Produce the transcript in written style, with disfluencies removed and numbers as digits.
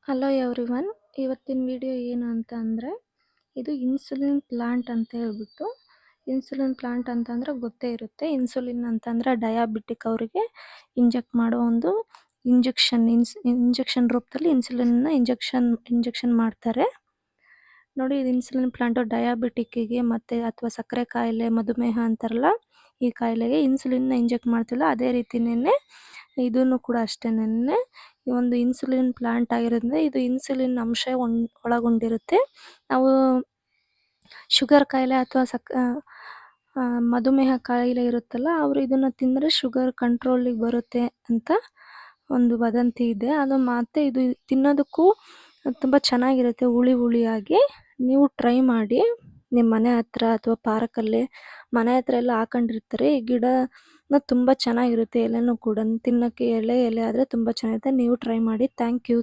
Hello everyone. ಇವತ್ತಿನ video ಏನು ಅಂತ ಅಂದರೆ, ಇದು ಇನ್ಸುಲಿನ್ ಪ್ಲಾಂಟ್ ಅಂತ ಹೇಳ್ಬಿಟ್ಟು. ಇನ್ಸುಲಿನ್ ಪ್ಲಾಂಟ್ ಅಂತಂದರೆ ಗೊತ್ತೇ ಇರುತ್ತೆ. ಇನ್ಸುಲಿನ್ ಅಂತಂದರೆ ಡಯಾಬಿಟಿಕ್ ಅವರಿಗೆ ಇಂಜೆಕ್ಟ್ ಮಾಡೋ ಒಂದು ಇಂಜೆಕ್ಷನ್ ರೂಪದಲ್ಲಿ ಇನ್ಸುಲಿನ್ನ ಇಂಜೆಕ್ಷನ್ ಮಾಡ್ತಾರೆ. ನೋಡಿ, ಇದು ಇನ್ಸುಲಿನ್ ಪ್ಲಾಂಟು ಡಯಾಬಿಟಿಕ್ಕಿಗೆ ಮತ್ತು ಅಥವಾ ಸಕ್ಕರೆ ಕಾಯಿಲೆ, ಮಧುಮೇಹ ಅಂತಾರಲ್ಲ, ಈ ಕಾಯಿಲೆಗೆ ಇನ್ಸುಲಿನ್ನ ಇಂಜೆಕ್ಟ್ ಮಾಡ್ತಿಲ್ಲ. ಅದೇ ರೀತಿಯೇ ಇದನ್ನು ಕೂಡ ಅಷ್ಟೇನೆ. ಈ ಒಂದು ಇನ್ಸುಲಿನ್ ಪ್ಲಾಂಟ್ ಆಗಿರೋದ್ರಿಂದ ಇದು ಇನ್ಸುಲಿನ್ ಅಂಶ ಒಳಗೊಂಡಿರುತ್ತೆ. ನಾವು ಶುಗರ್ ಕಾಯಿಲೆ ಅಥವಾ ಮಧುಮೇಹ ಕಾಯಿಲೆ ಇರುತ್ತಲ್ಲ, ಅವರು ಇದನ್ನು ತಿಂದರೆ ಶುಗರ್ ಕಂಟ್ರೋಲಿಗೆ ಬರುತ್ತೆ ಅಂತ ಒಂದು ವದಂತಿ ಇದೆ. ಅದು ಮತ್ತೆ ಇದು ತಿನ್ನೋದಕ್ಕೂ ತುಂಬ ಚೆನ್ನಾಗಿರುತ್ತೆ, ಹುಳಿ ಹುಳಿಯಾಗಿ. ನೀವು ಟ್ರೈ ಮಾಡಿ. ನಿಮ್ಮ ಮನೆ ಹತ್ರ ಅಥವಾ ಪಾರ್ಕಲ್ಲಿ ಮನೆ ಹತ್ರ ಎಲ್ಲ ಹಾಕೊಂಡಿರ್ತಾರೆ. ಈ ಗಿಡ ತುಂಬ ಚೆನ್ನಾಗಿರುತ್ತೆ. ಎಲೆನೂ ಕೂಡ ತಿನ್ನೋಕ್ಕೆ ಎಲೆ ಆದರೆ ತುಂಬ ಚೆನ್ನಾಗಿರುತ್ತೆ. ನೀವು ಟ್ರೈ ಮಾಡಿ. Thank you.